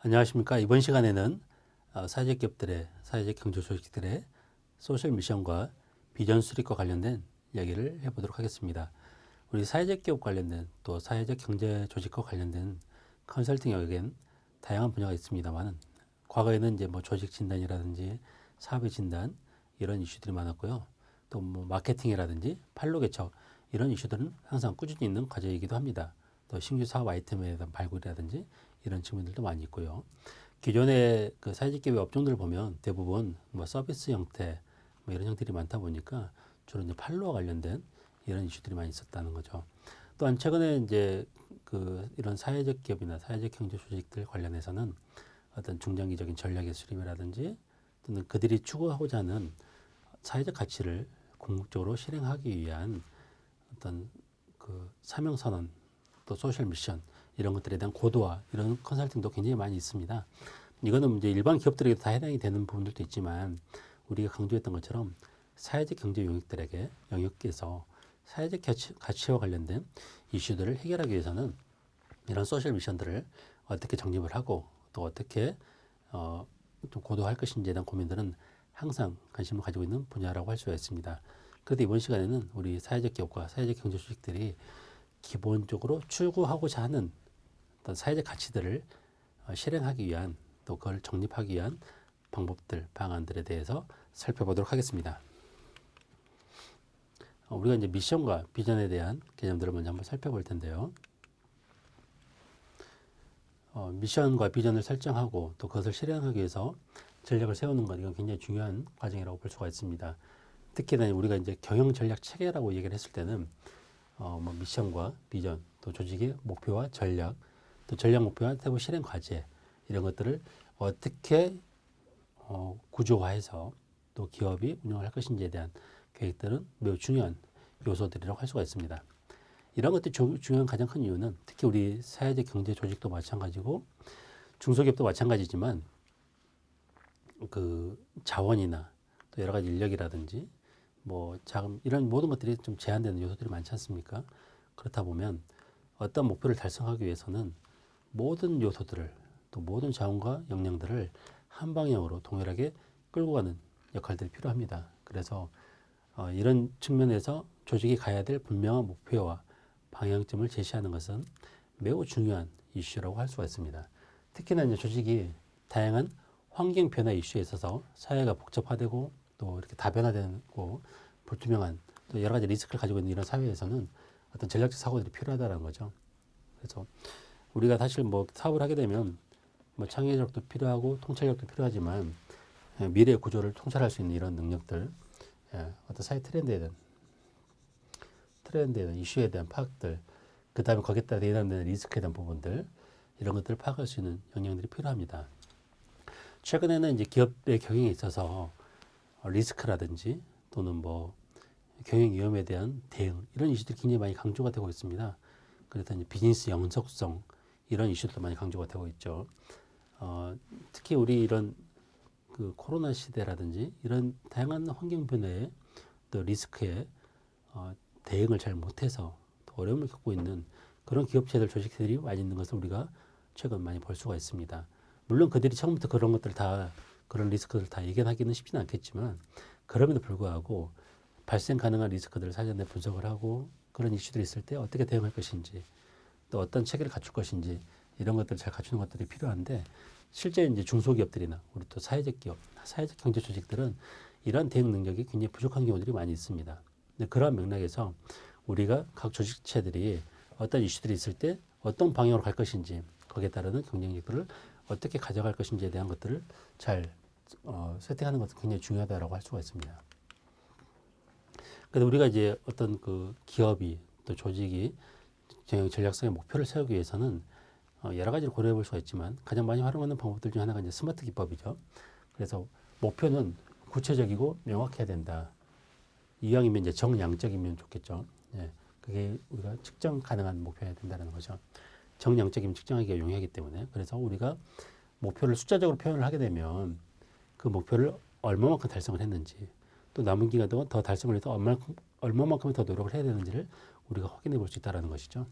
안녕하십니까. 이번 시간에는 사회적 기업들의, 사회적 경제 조직들의 소셜 미션과 비전 수립과 관련된 이야기를 해보도록 하겠습니다. 우리 사회적 기업 관련된 또 사회적 경제 조직과 관련된 컨설팅 영역엔 다양한 분야가 있습니다만 과거에는 이제 뭐 조직 진단이라든지 사업의 진단 이런 이슈들이 많았고요. 또 뭐 마케팅이라든지 판로 개척 이런 이슈들은 항상 꾸준히 있는 과제이기도 합니다. 또 신규 사업 아이템에 대한 발굴이라든지 이런 측면들도 많이 있고요. 기존의 그 사회적 기업의 업종들을 보면 대부분 뭐 서비스 형태 뭐 이런 형태들이 많다 보니까 주로 이제 판로와 관련된 이런 이슈들이 많이 있었다는 거죠. 또한 최근에 이제 그 이런 사회적 기업이나 사회적 경제 조직들 관련해서는 어떤 중장기적인 전략의 수립이라든지 또는 그들이 추구하고자 하는 사회적 가치를 궁극적으로 실행하기 위한 어떤 그 사명 선언 또 소셜 미션 이런 것들에 대한 고도화 이런 컨설팅도 굉장히 많이 있습니다. 이거는 이제 일반 기업들에게 다 해당이 되는 부분들도 있지만 우리가 강조했던 것처럼 사회적 경제 영역에서 사회적 가치와 관련된 이슈들을 해결하기 위해서는 이런 소셜 미션들을 어떻게 정립을 하고 또 어떻게 좀 고도화할 것인지에 대한 고민들은 항상 관심을 가지고 있는 분야라고 할 수가 있습니다. 그런데 이번 시간에는 우리 사회적 기업과 사회적 경제 조직들이 기본적으로 추구하고자 하는 어떤 사회적 가치들을 실행하기 위한 또 그걸 정립하기 위한 방법들, 방안들에 대해서 살펴보도록 하겠습니다. 우리가 이제 미션과 비전에 대한 개념들을 먼저 한번 살펴볼 텐데요. 미션과 비전을 설정하고 또 그것을 실행하기 위해서 전략을 세우는 것 이건 굉장히 중요한 과정이라고 볼 수가 있습니다. 특히나 우리가 이제 경영 전략 체계라고 얘기를 했을 때는 뭐 미션과 비전 또 조직의 목표와 전략 또 전략 목표와 세부 실행 과제 이런 것들을 어떻게 구조화해서 또 기업이 운영을 할 것인지에 대한 계획들은 매우 중요한 요소들이라고 할 수가 있습니다. 이런 것들이 중요한 가장 큰 이유는 특히 우리 사회적 경제 조직도 마찬가지고 중소기업도 마찬가지지만 그 자원이나 또 여러 가지 인력이라든지 뭐 자금 이런 모든 것들이 좀 제한되는 요소들이 많지 않습니까? 그렇다 보면 어떤 목표를 달성하기 위해서는 모든 요소들을 또 모든 자원과 역량들을 한 방향으로 동일하게 끌고 가는 역할들이 필요합니다. 그래서 이런 측면에서 조직이 가야 될 분명한 목표와 방향점을 제시하는 것은 매우 중요한 이슈라고 할 수가 있습니다. 특히나 이제 조직이 다양한 환경 변화 이슈에 있어서 사회가 복잡화되고 또 이렇게 다변화되고 불투명한 또 여러 가지 리스크를 가지고 있는 이런 사회에서는 어떤 전략적 사고들이 필요하다는 거죠. 그래서 우리가 사실 뭐 사업을 하게 되면 뭐 창의력도 필요하고 통찰력도 필요하지만 미래의 구조를 통찰할 수 있는 이런 능력들, 어떤 사회 트렌드에 대한 이슈에 대한 파악들, 그 다음에 거기에 따라 예상되는 리스크에 대한 부분들 이런 것들을 파악할 수 있는 역량들이 필요합니다. 최근에는 이제 기업의 경영에 있어서 리스크라든지 또는 뭐 경영 위험에 대한 대응 이런 이슈들이 굉장히 많이 강조가 되고 있습니다. 그래서 이제 비즈니스 영속성 이런 이슈도 많이 강조가 되고 있죠. 특히 우리 이런 그 코로나 시대라든지 이런 다양한 환경 변화에 또 리스크에 대응을 잘 못해서 또 어려움을 겪고 있는 그런 기업체들 조직들이 많이 있는 것을 우리가 최근 많이 볼 수가 있습니다. 물론 그들이 처음부터 그런 것들 다 그런 리스크를 다 예견하기는 쉽지는 않겠지만 그럼에도 불구하고 발생 가능한 리스크들을 사전에 분석을 하고 그런 이슈들이 있을 때 어떻게 대응할 것인지 또 어떤 체계를 갖출 것인지 이런 것들을 잘 갖추는 것들이 필요한데 실제 이제 중소기업들이나 우리 또 사회적 기업, 사회적 경제 조직들은 이런 대응 능력이 굉장히 부족한 경우들이 많이 있습니다. 근데 그러한 맥락에서 우리가 각 조직체들이 어떤 이슈들이 있을 때 어떤 방향으로 갈 것인지 거기에 따르는 경쟁력들을 어떻게 가져갈 것인지에 대한 것들을 잘 세팅하는 것도 굉장히 중요하다고 할 수가 있습니다. 그래서 우리가 이제 어떤 그 기업이 또 조직이 전략성의 목표를 세우기 위해서는 여러 가지를 고려해 볼 수가 있지만 가장 많이 활용하는 방법들 중 하나가 이제 스마트 기법이죠. 그래서 목표는 구체적이고 명확해야 된다. 이왕이면 이제 정량적이면 좋겠죠. 예, 그게 우리가 측정 가능한 목표여야 된다는 거죠. 정량적이면 측정하기가 용이하기 때문에 그래서 우리가 목표를 숫자적으로 표현을 하게 되면 그 목표를 얼마만큼 달성을 했는지 또 남은 기간 동안 더 달성을 해서 얼마만큼 더 노력을 해야 되는지를 우리가 확인해 볼 수 있다는 것이죠.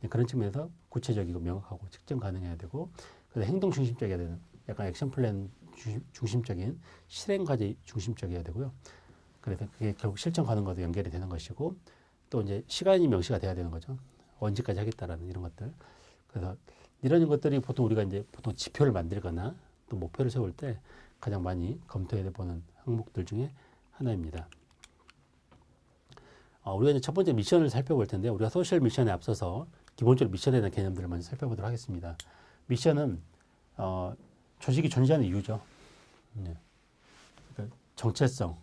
그런 측면에서 구체적이고 명확하고 측정 가능해야 되고 그래서 행동 중심적이어야 되는, 약간 액션 플랜 중심적인 실행 과제 중심적이어야 되고요. 그래서 그게 결국 실천 가능과도 연결이 되는 것이고, 또 이제 시간이 명시가 돼야 되는 거죠. 언제까지 하겠다라는 이런 것들. 그래서 이런 것들이 보통 우리가 이제 보통 지표를 만들거나 또 목표를 세울 때 가장 많이 검토해 보는 항목들 중에 하나입니다. 우리가 이제 첫 번째 미션을 살펴볼 텐데, 우리가 소셜 미션에 앞서서 기본적으로 미션에 대한 개념들을 먼저 살펴보도록 하겠습니다. 미션은 조직이 존재하는 이유죠. 네. 그러니까 정체성,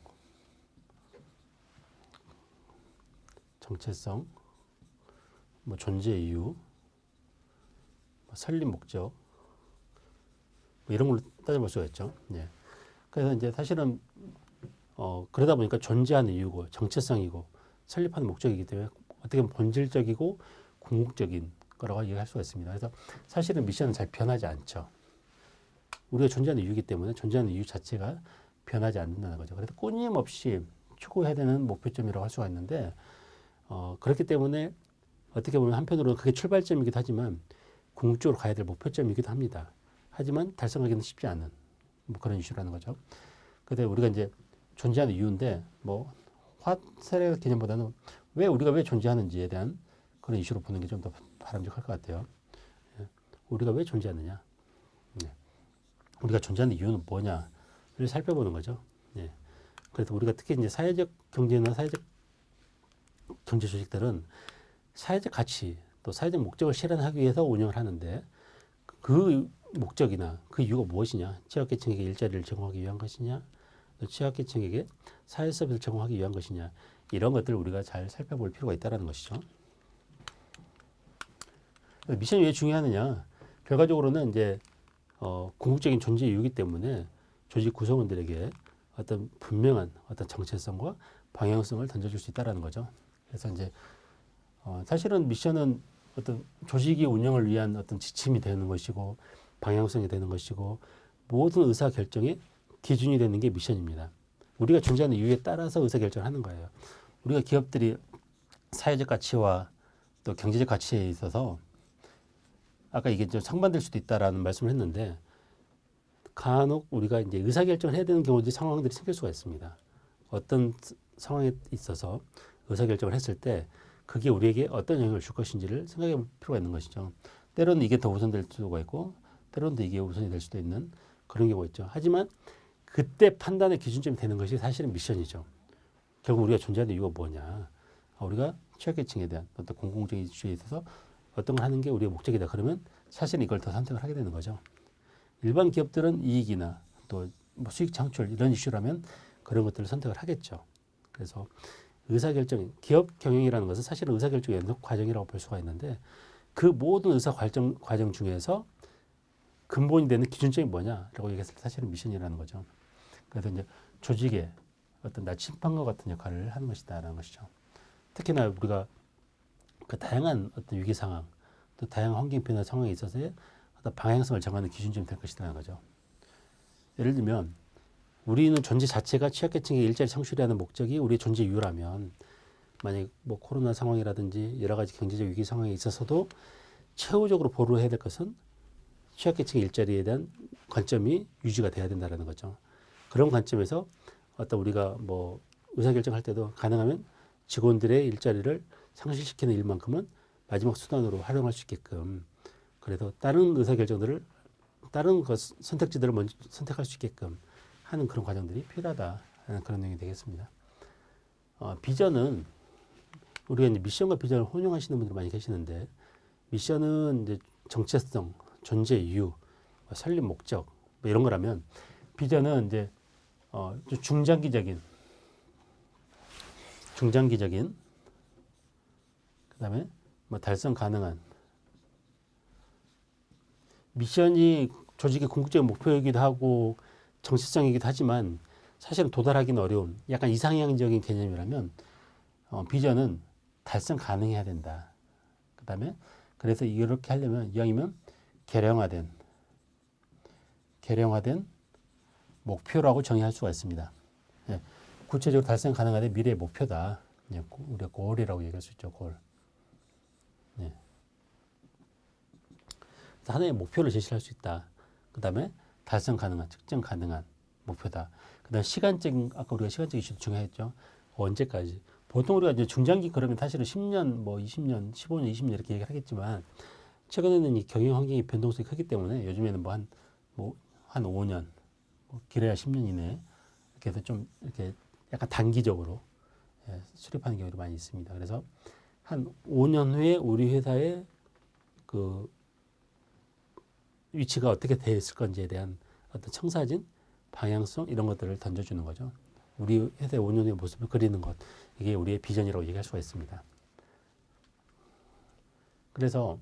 뭐 존재 이유, 뭐 설립 목적, 뭐 이런 걸로 따져볼 수가 있죠. 네. 그래서 이제 사실은 그러다 보니까 존재하는 이유고 정체성이고 설립하는 목적이기 때문에 어떻게 보면 본질적이고 궁극적인 거라고 얘기할 수가 있습니다. 그래서 사실은 미션은 잘 변하지 않죠. 우리가 존재하는 이유이기 때문에 존재하는 이유 자체가 변하지 않는다는 거죠. 그래서 끊임없이 추구해야 되는 목표점이라고 할 수가 있는데, 그렇기 때문에 어떻게 보면 한편으로는 그게 출발점이기도 하지만 궁극적으로 가야 될 목표점이기도 합니다. 하지만 달성하기는 쉽지 않은 뭐 그런 이슈라는 거죠. 그런데 우리가 이제 존재하는 이유인데, 뭐 화살의 개념보다는 우리가 왜 존재하는지에 대한 그런 이슈로 보는 게 좀 더 바람직할 것 같아요. 예. 우리가 왜 존재하느냐, 예. 우리가 존재하는 이유는 뭐냐를 살펴보는 거죠. 예. 그래서 우리가 특히 이제 사회적 경제나 사회적 경제 조직들은 사회적 가치 또 사회적 목적을 실현하기 위해서 운영을 하는데, 그 목적이나 그 이유가 무엇이냐, 취약계층에게 일자리를 제공하기 위한 것이냐, 또 취약계층에게 사회 서비스를 제공하기 위한 것이냐, 이런 것들을 우리가 잘 살펴볼 필요가 있다는 것이죠. 미션이 왜 중요하느냐, 결과적으로는 이제 궁극적인 존재 이유이기 때문에 조직 구성원들에게 어떤 분명한 어떤 정체성과 방향성을 던져줄 수 있다는 거죠. 그래서 이제 사실은 미션은 어떤 조직의 운영을 위한 어떤 지침이 되는 것이고 방향성이 되는 것이고 모든 의사 결정의 기준이 되는 게 미션입니다. 우리가 존재하는 이유에 따라서 의사 결정을 하는 거예요. 우리가 기업들이 사회적 가치와 또 경제적 가치에 있어서 아까 이게 좀 상반될 수도 있다라는 말씀을 했는데, 간혹 우리가 이제 의사 결정을 해야 되는 경우들이 상황들이 생길 수가 있습니다. 어떤 상황에 있어서 의사 결정을 했을 때 그게 우리에게 어떤 영향을 줄 것인지를 생각해 볼 필요가 있는 것이죠. 때로는 이게 더 우선될 수가 있고 때로는 이게 우선이 될 수도 있는 그런 경우가 있죠. 하지만 그때 판단의 기준점이 되는 것이 사실은 미션이죠. 결국 우리가 존재하는 이유가 뭐냐, 우리가 취약계층에 대한 어떤 공공적인 이슈에 있어서 어떤 걸 하는 게 우리의 목적이다. 그러면 사실은 이걸 더 선택을 하게 되는 거죠. 일반 기업들은 이익이나 또 뭐 수익 창출 이런 이슈라면 그런 것들을 선택을 하겠죠. 그래서 의사결정, 기업 경영이라는 것은 사실은 의사결정의 연속 과정이라고 볼 수가 있는데, 그 모든 의사 과정 중에서 근본이 되는 기준점이 뭐냐라고 얘기했을 때 사실은 미션이라는 거죠. 그래서 이제 조직의 어떤 나침반과 같은 역할을 하는 것이다라는 것이죠. 특히나 우리가 그 다양한 어떤 위기 상황, 또 다양한 환경 변화 상황에 있어서의 어떤 방향성을 정하는 기준점이 될 것이라는 거죠. 예를 들면 우리는 존재 자체가 취약계층의 일자리 창출이라는 목적이 우리의 존재 이유라면, 만약 뭐 코로나 상황이라든지 여러 가지 경제적 위기 상황에 있어서도 최우적으로 보루해야 될 것은 취약계층의 일자리에 대한 관점이 유지가 돼야 된다는 거죠. 그런 관점에서 어떤 우리가 뭐 의사결정할 때도 가능하면 직원들의 일자리를 상실시키는 일만큼은 마지막 수단으로 활용할 수 있게끔, 그래서 다른 의사결정들을 다른 선택지들을 먼저 선택할 수 있게끔 하는 그런 과정들이 필요하다는 그런 내용이 되겠습니다. 비전은 우리가 이제 미션과 비전을 혼용하시는 분들이 많이 계시는데, 미션은 이제 정체성, 존재 이유, 설립 목적 뭐 이런 거라면, 비전은 이제 좀 중장기적인 그다음에 뭐 달성 가능한, 미션이 조직의 궁극적인 목표이기도 하고 정체성이기도 하지만 사실은 도달하기는 어려운 약간 이상향적인 개념이라면, 비전은 달성 가능해야 된다. 그다음에 그래서 이렇게 하려면 이왕이면 개량화된 목표라고 정의할 수가 있습니다. 예, 구체적으로 달성 가능한 미래의 목표다. 예, 우리가 골이라고 얘기할 수 있죠. 골. 예. 하나의 목표를 제시할 수 있다. 그다음에 달성 가능한, 측정 가능한 목표다. 그다음 시간적인, 아까 우리가 시간적 이슈도 중요했죠. 언제까지? 보통 우리가 이제 중장기 그러면 사실은 10년, 뭐 20년, 15년, 20년 이렇게 얘기를 하겠지만 최근에는 이 경영 환경의 변동성이 크기 때문에 요즘에는 한 5년, 뭐 길어야 10년 이내 이렇게 해서 좀 이렇게 약간 단기적으로 수립하는 경우도 많이 있습니다. 그래서 한 5년 후에 우리 회사의 그 위치가 어떻게 되어 있을 건지에 대한 어떤 청사진, 방향성 이런 것들을 던져주는 거죠. 우리 회사의 5년 후의 모습을 그리는 것, 이게 우리의 비전이라고 얘기할 수가 있습니다. 그래서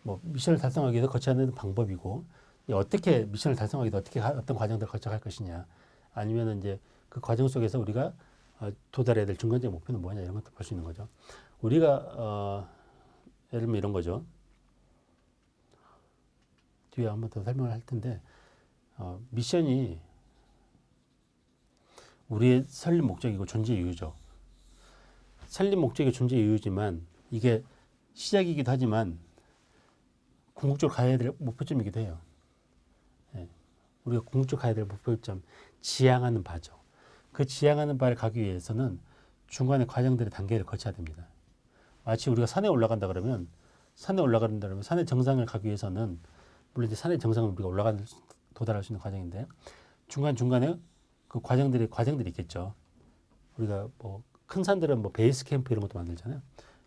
뭐 미션을 달성하기 위해서 거쳐야 하는 방법이고, 어떻게 미션을 달성하기 위해서 어떻게 어떤 과정들을 거쳐갈 것이냐, 아니면 이제 그 과정 속에서 우리가 도달해야 될 중간적 목표는 뭐냐, 이런 것도 볼 수 있는 거죠. 우리가 예를 들면 이런 거죠. 뒤에 한번 더 설명을 할 텐데, 미션이 우리의 설립 목적이고 존재 이유죠. 설립 목적이 존재 이유지만 이게 시작이기도 하지만 궁극적으로 가야 될 목표점이기도 해요. 예. 우리가 궁극적으로 가야 될 목표점, 지향하는 바죠. 그 지향하는 바를 가기 위해서는 중간에 과정들의 단계를 거쳐야 됩니다. 마치 우리가 산에 올라간다 그러면 산의 정상을 가기 위해서는 물론 이제 산의 정상은 우리가 도달할 수 있는 과정인데 중간중간에 그 과정들이 있겠죠. 우리가 뭐 큰 산들은 뭐 베이스 캠프 이런 것도 만들잖아요.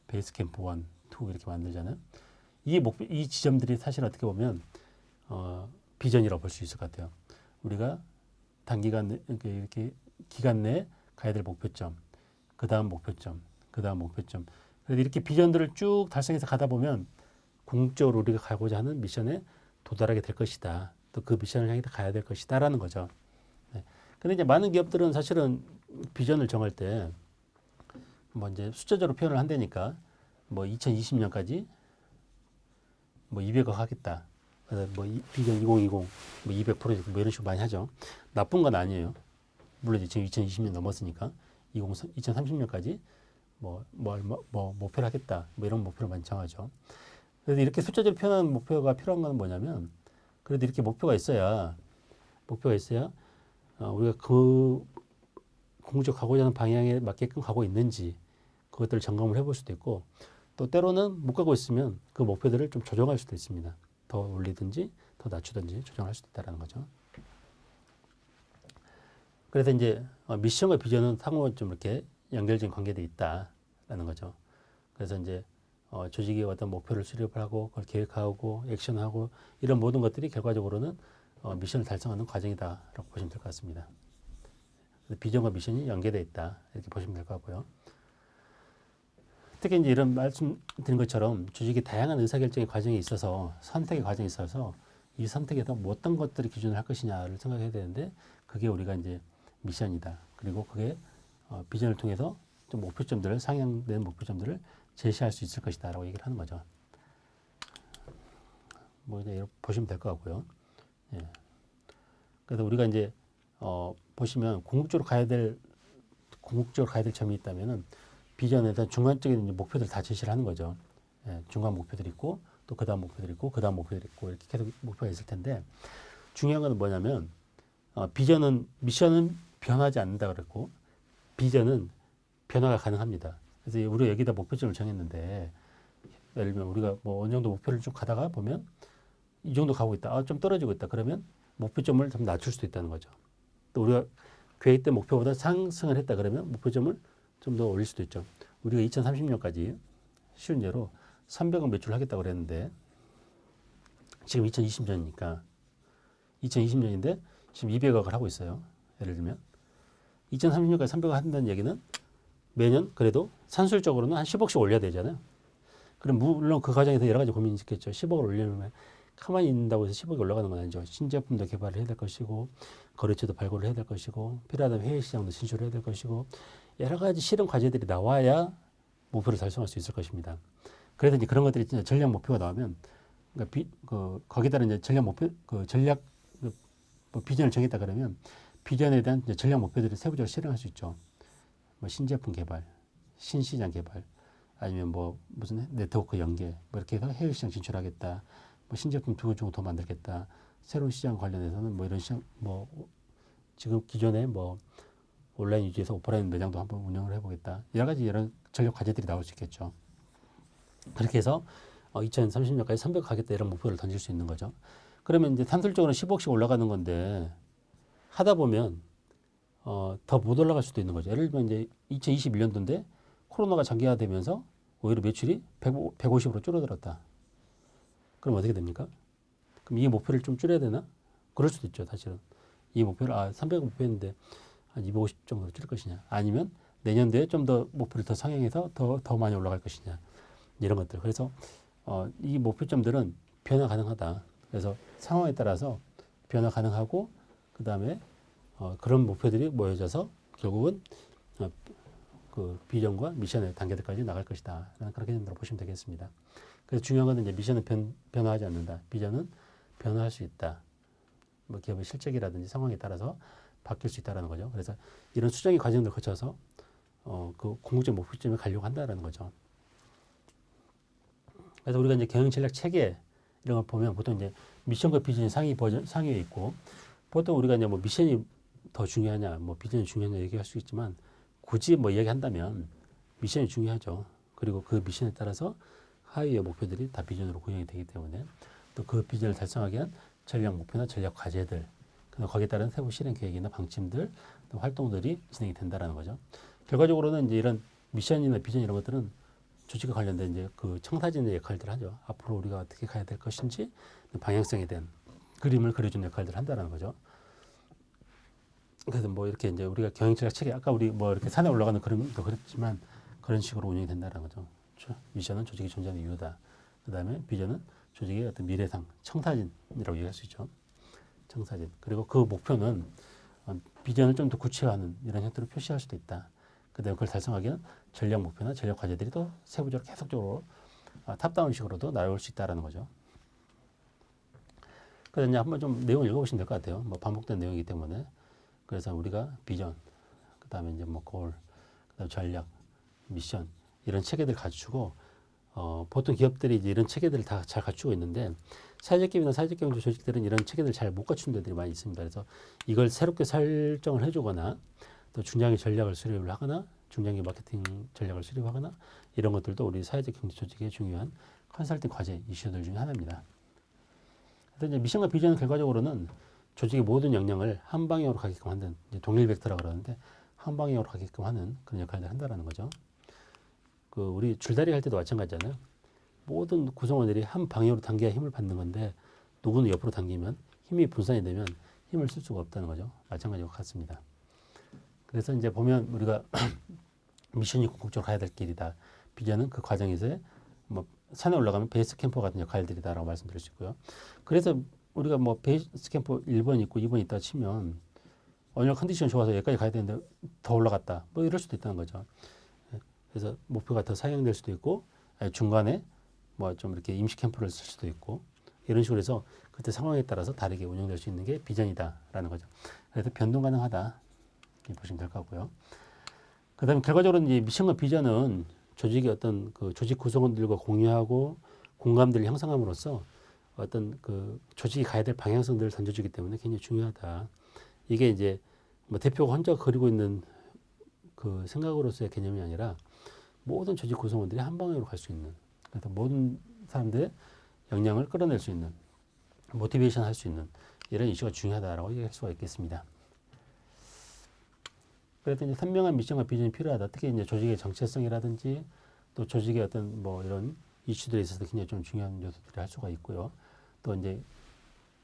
베이스 캠프 1, 2 이렇게 만들잖아요. 이 지점들이 사실 어떻게 보면 비전이라고 볼 수 있을 것 같아요. 우리가 단기간 이렇게 기간 내에 가야 될 목표점, 그 다음 목표점, 그 다음 목표점. 그래서 이렇게 비전들을 쭉 달성해서 가다 보면 궁극적으로 우리가 가고자 하는 미션에 도달하게 될 것이다. 또 그 미션을 향해 가야 될 것이다라는 거죠. 네. 근데 이제 많은 기업들은 사실은 비전을 정할 때 뭐 이제 숫자적으로 표현을 한다니까 뭐 2020년까지 뭐 200억 하겠다. 그래서 뭐 비전 2020 뭐 200% 뭐 이런 식으로 많이 하죠. 나쁜 건 아니에요. 물론 지금 2020년 넘었으니까 2030년까지 뭐 목표를 하겠다. 뭐 이런 목표를 많이 정하죠. 그래서 이렇게 숫자적으로 표현하는 목표가 필요한 건 뭐냐면 그래도 이렇게 목표가 있어야 우리가 그 궁극적 가고자 하는 방향에 맞게끔 가고 있는지 그것들을 점검을 해볼 수도 있고 또 때로는 못 가고 있으면 그 목표들을 좀 조정할 수도 있습니다. 더 올리든지 더 낮추든지 조정할 수도 있다는 거죠. 그래서 이제 미션과 비전은 상호 좀 이렇게 연결된 관계돼 있다라는 거죠. 그래서 이제 조직이 어떤 목표를 수립하고 그걸 계획하고 액션하고 이런 모든 것들이 결과적으로는 미션을 달성하는 과정이다라고 보시면 될 것 같습니다. 비전과 미션이 연계되어 있다 이렇게 보시면 될 것 같고요. 특히 이제 이런 말씀드린 것처럼 조직이 다양한 의사결정의 과정이 있어서 선택의 과정이 있어서 이 선택에서 어떤 것들을 기준으로 할 것이냐를 생각해야 되는데 그게 우리가 이제 미션이다. 그리고 그게 비전을 통해서 좀 상향된 목표점들을 제시할 수 있을 것이다라고 얘기를 하는 거죠. 뭐 이제 이렇게 보시면 될 것 같고요. 예. 그래서 우리가 이제 보시면 궁극적으로 가야 될 점이 있다면은 비전에 대한 중간적인 이제 목표들 다 제시를 하는 거죠. 예, 중간 목표들이 있고 또 그다음 목표들이 있고 그다음 목표들이 있고 이렇게 계속 목표가 있을 텐데 중요한 건 뭐냐면 미션은 변하지 않는다 그랬고 비전은 변화가 가능합니다. 그래서 우리가 여기다 목표점을 정했는데 예를 들면 우리가 뭐 어느 정도 목표를 쭉 가다가 보면 이 정도 가고 있다. 좀 떨어지고 있다. 그러면 목표점을 좀 낮출 수도 있다는 거죠. 또 우리가 계획된 목표보다 상승을 했다 그러면 목표점을 좀 더 올릴 수도 있죠. 우리가 2030년까지 쉬운 예로 300억 매출을 하겠다고 그랬는데 지금 2020년이니까 2020년인데 지금 200억을 하고 있어요. 예를 들면 2030년까지 300억 한다는 얘기는 매년 그래도 산술적으로는 한 10억씩 올려야 되잖아요. 그럼 물론 그 과정에서 여러 가지 고민이 있겠죠. 10억을 올리려면 가만히 있는다고 해서 10억이 올라가는 건 아니죠. 신제품도 개발을 해야 될 것이고 거래처도 발굴을 해야 될 것이고 필요하다면 해외 시장도 진출을 해야 될 것이고 여러 가지 실현 과제들이 나와야 목표를 달성할 수 있을 것입니다. 그래서 이제 그런 것들이 진짜 전략 목표가 나오면 그러니까 거기에 따른 이제 전략 목표 뭐 비전을 정했다 그러면 비전에 대한 전략 목표들을 세부적으로 실행할 수 있죠. 뭐 신제품 개발, 신시장 개발, 아니면 뭐 무슨 네트워크 연계 뭐 이렇게 해서 해외 시장 진출하겠다. 뭐 신제품 2종 더 만들겠다. 새로운 시장 관련해서는 뭐 이런 시장 뭐 지금 기존에 뭐 온라인 위주에서 오프라인 매장도 한번 운영을 해보겠다. 여러 가지 이런 전략 과제들이 나올 수 있겠죠. 그렇게 해서 2030년까지 300 가겠다 이런 목표를 던질 수 있는 거죠. 그러면 이제 산술적으로 10억씩 올라가는 건데 하다 보면 더 못 올라갈 수도 있는 거죠. 예를 들면 이제 2021년도인데 코로나가 장기화되면서 오히려 매출이 150으로 줄어들었다. 그럼 어떻게 됩니까? 그럼 이 목표를 좀 줄여야 되나? 그럴 수도 있죠, 사실은. 이 목표를 300 목표였는데 한 250 정도로 줄일 것이냐? 아니면 내년도에 좀 더 목표를 더 상향해서 더 많이 올라갈 것이냐? 이런 것들. 그래서 이 목표점들은 변화 가능하다. 그래서 상황에 따라서 변화 가능하고 그 다음에 그런 목표들이 모여져서 결국은 그 비전과 미션의 단계들까지 나갈 것이다. 라는 그런 개념으로 보시면 되겠습니다. 그래서 중요한 것은 이제 미션은 변화하지 않는다. 비전은 변화할 수 있다. 뭐 기업의 실적이라든지 상황에 따라서 바뀔 수 있다라는 거죠. 그래서 이런 수정의 과정을 거쳐서 그 궁극적 목표점에 가려고 한다라는 거죠. 그래서 우리가 이제 경영 전략 체계 이런 걸 보면 보통 이제 미션과 비전이 상위에 있고 보통 우리가 이제 뭐 미션이 더 중요하냐, 뭐 비전이 중요하냐 얘기할 수 있지만 굳이 뭐 이야기한다면 미션이 중요하죠. 그리고 그 미션에 따라서 하위의 목표들이 다 비전으로 구현이 되기 때문에 또 그 비전을 달성하기 위한 전략 목표나 전략 과제들, 거기에 따른 세부 실행 계획이나 방침들, 또 활동들이 진행이 된다라는 거죠. 결과적으로는 이제 이런 미션이나 비전 이런 것들은 조직과 관련된 이제 그 청사진의 역할들을 하죠. 앞으로 우리가 어떻게 가야 될 것인지 방향성에 대한 그림을 그려주는 역할들을 한다라는 거죠. 그래서 뭐 이렇게 이제 우리가 경영전략 체계 아까 우리 뭐 이렇게 산에 올라가는 그림도 그랬지만 그런 식으로 운영이 된다는 거죠. 미션은 조직이 존재하는 이유다. 그다음에 비전은 조직의 어떤 미래상 청사진이라고 얘기할 수 있죠. 청사진. 그리고 그 목표는 비전을 좀 더 구체화하는 이런 형태로 표시할 수도 있다. 그다음에 그걸 달성하기는 전략 목표나 전략 과제들이 더 세부적으로 계속적으로 탑다운식으로도 나올 수 있다라는 거죠. 그래서 이제 한번 좀 내용을 읽어보시면 될 것 같아요. 뭐 반복된 내용이기 때문에. 그래서 우리가 비전, 그다음에 이제 뭐 골, 그다음 전략, 미션 이런 체계들 갖추고 보통 기업들이 이제 이런 체계들을 다 잘 갖추고 있는데 사회적 기업이나 사회적 경제 조직들은 이런 체계들을 잘 못 갖춘 데들이 많이 있습니다. 그래서 이걸 새롭게 설정을 해주거나 또 중장기 전략을 수립을 하거나 중장기 마케팅 전략을 수립하거나 이런 것들도 우리 사회적 경제 조직의 중요한 컨설팅 과제 이슈들 중에 하나입니다. 그래서 이제 미션과 비전은 결과적으로는 조직의 모든 역량을 한 방향으로 가게끔 하는 이제 동일 벡터라고 그러는데 한 방향으로 가게끔 하는 그런 역할을 한다라는 거죠. 그 우리 줄다리 할 때도 마찬가지잖아요. 모든 구성원들이 한 방향으로 당겨야 힘을 받는 건데 누구는 옆으로 당기면 힘이 분산이 되면 힘을 쓸 수가 없다는 거죠. 마찬가지와 같습니다. 그래서 이제 보면 우리가 미션이 궁극적으로 가야 될 길이다. 비전은 그 과정에서의 뭐 산에 올라가면 베이스 캠퍼 같은 역할들이다라고 말씀드릴 수 있고요. 그래서 우리가 뭐 베이스 캠퍼 1번 있고 2번 있다 치면 오늘 컨디션 좋아서 여기까지 가야 되는데 더 올라갔다. 뭐 이럴 수도 있다는 거죠. 그래서 목표가 더 상향될 수도 있고 중간에 뭐 좀 이렇게 임시 캠프를 쓸 수도 있고 이런 식으로 해서 그때 상황에 따라서 다르게 운영될 수 있는 게 비전이다라는 거죠. 그래서 변동 가능하다 이렇게 보시면 될 것 같고요. 그다음에 결과적으로 이제 미션과 비전은 조직의 어떤 그 조직 구성원들과 공유하고 공감대를 형성함으로써 어떤 그 조직이 가야 될 방향성들을 던져주기 때문에 굉장히 중요하다. 이게 이제 뭐 대표가 혼자 그리고 있는 그 생각으로서의 개념이 아니라 모든 조직 구성원들이 한 방향으로 갈 수 있는 그래서 모든 사람들의 역량을 끌어낼 수 있는 모티베이션 할 수 있는 이런 이슈가 중요하다라고 얘기할 수가 있겠습니다. 그래서 이제 선명한 미션과 비전이 필요하다. 특히 이제 조직의 정체성이라든지 또 조직의 어떤 뭐 이런 이슈들에 있어서 굉장히 좀 중요한 요소들이 할 수가 있고요. 또 이제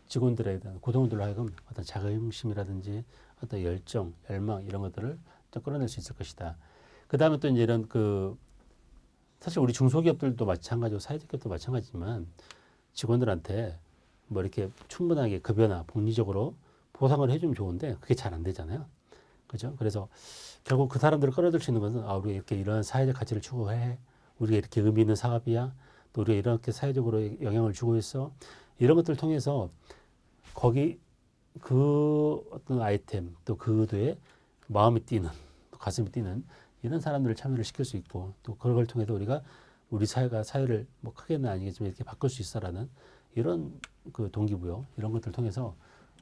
직원들에 대한 구성원들로 하여금 어떤 자긍심이라든지 어떤 열정, 열망 이런 것들을 좀 끌어낼 수 있을 것이다. 그 다음에 또 이제 이런 그 사실 우리 중소기업들도 마찬가지고 사회적 기업도 마찬가지지만 직원들한테 뭐 이렇게 충분하게 급여나 복리적으로 보상을 해주면 좋은데 그게 잘 안 되잖아요. 그죠? 그래서 결국 그 사람들을 끌어들 수 있는 것은 우리가 이렇게 이런 사회적 가치를 추구해. 우리가 이렇게 의미 있는 사업이야. 또 우리가 이렇게 사회적으로 영향을 주고 있어. 이런 것들을 통해서 거기 그 어떤 아이템 또 그 의도에 마음이 뛰는 가슴이 뛰는 이런 사람들을 참여를 시킬 수 있고 또 그걸 통해서 우리가 우리 사회가 사회를 뭐 크게는 아니겠지만 이렇게 바꿀 수 있어라는 이런 그 동기부여 이런 것들을 통해서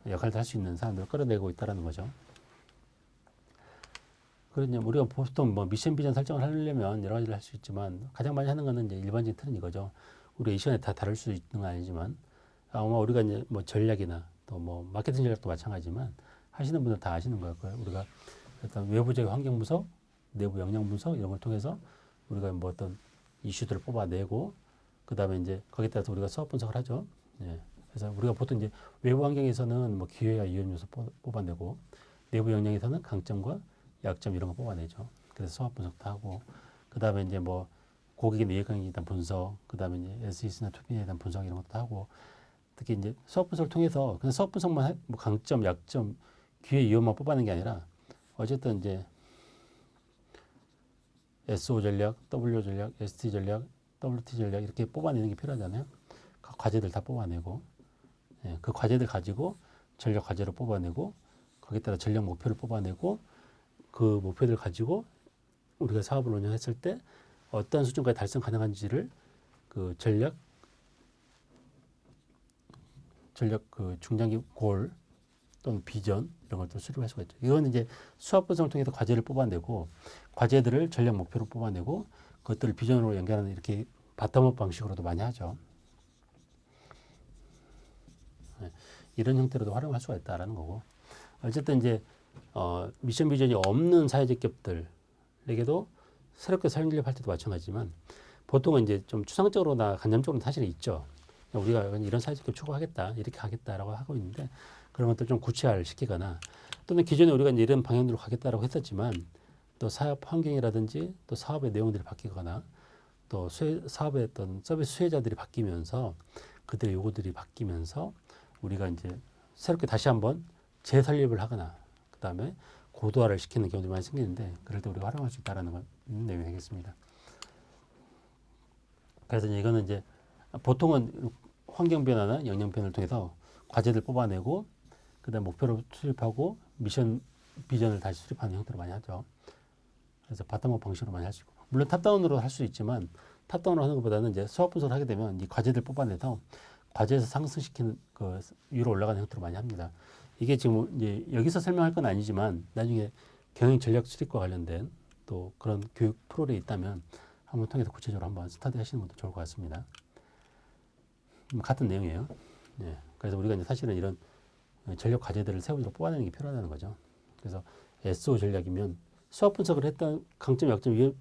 역할을 할 수 있는 사람들을 끌어내고 있다라는 거죠. 그러냐 우리가 보통 뭐 미션 비전 설정을 하려면 여러 가지를 할 수 있지만 가장 많이 하는 거는 이제 일반적인 틀은 이거죠. 우리 이 시간에 다 다룰 수 있는 건 아니지만 아마 우리가 이제 뭐 전략이나 또 뭐 마케팅 전략도 마찬가지지만 하시는 분들 다 아시는 거예요. 우리가 어떤 외부적인 환경 분석, 내부 역량 분석 이런 걸 통해서 우리가 뭐 어떤 이슈들을 뽑아내고 그 다음에 이제 거기에 따라서 우리가 수업 분석을 하죠. 예. 그래서 우리가 보통 이제 외부 환경에서는 뭐 기회와 위험 요소 뽑아내고 내부 역량에서는 강점과 약점 이런 거 뽑아내죠. 그래서 수업 분석도 하고 그 다음에 이제 뭐 고객의 이해관계에 대한 분석, 그 다음에 이제 SES나 투빈에 대한 분석 이런 것도 하고 특히 이제 수업 분석을 통해서 그냥 수업 분석만 뭐 강점, 약점, 기회, 위험만 뽑아내는 게 아니라 어쨌든 이제 SO 전략, W 전략, ST 전략, WT 전략 이렇게 뽑아내는 게 필요하잖아요. 그 과제들 다 뽑아내고 예, 그 과제들 가지고 전략 과제를 뽑아내고 거기에 따라 전략 목표를 뽑아내고 그 목표들 가지고 우리가 사업을 운영했을 때 어떤 수준까지 달성 가능한지를 그 전략 그 중장기 골 또는 비전 이런 걸 또 수립할 수가 있죠. 이건 이제 수학 분석을 통해서 과제를 뽑아내고 과제들을 전략 목표로 뽑아내고 그것들을 비전으로 연결하는 이렇게 바텀업 방식으로도 많이 하죠. 네, 이런 형태로도 활용할 수가 있다라는 거고 어쨌든 이제 미션 비전이 없는 사회적 기업들에게도 새롭게 설립할 때도 마찬가지지만 보통은 이제 좀 추상적으로나 간접적으로 사실은 있죠. 우리가 이런 사회적 기업 추구하겠다 이렇게 하겠다라고 하고 있는데 그런 것들 좀 구체화를 시키거나 또는 기존에 우리가 이제 이런 방향으로 가겠다라고 했었지만 또 사업 환경이라든지 또 사업의 내용들이 바뀌거나 또 사업의 어떤 서비스 수혜자들이 바뀌면서 그들의 요구들이 바뀌면서 우리가 이제 새롭게 다시 한번 재설립을 하거나 그 다음에 고도화를 시키는 경우들이 많이 생기는데 그럴 때 우리가 활용할 수 있다는 걸 내용이 되겠습니다. 그래서 이거는 이제 보통은 환경 변화나 역량 변화를 통해서 과제들 뽑아내고 그다음 목표를 수립하고 미션 비전을 다시 수립하는 형태로 많이 하죠. 그래서 바텀업 방식으로 많이 할 수 있고 물론 탑다운으로 할 수 있지만 탑다운으로 하는 것보다는 이제 수업 분석을 하게 되면 이 과제들 뽑아내서 과제에서 상승시키는 그 위로 올라가는 형태로 많이 합니다. 이게 지금 이제 여기서 설명할 건 아니지만 나중에 경영 전략 수립과 관련된 또 그런 교육 프로그램이 있다면 한번 통해서 구체적으로 한번 스터디 하시는 것도 좋을 것 같습니다. 같은 내용이에요. 네. 그래서 우리가 이제 사실은 이런 전략 과제들을 세우도록 뽑아내는 게 필요하다는 거죠. 그래서 SO 전략이면 수학 분석을 했던 강점, 약점,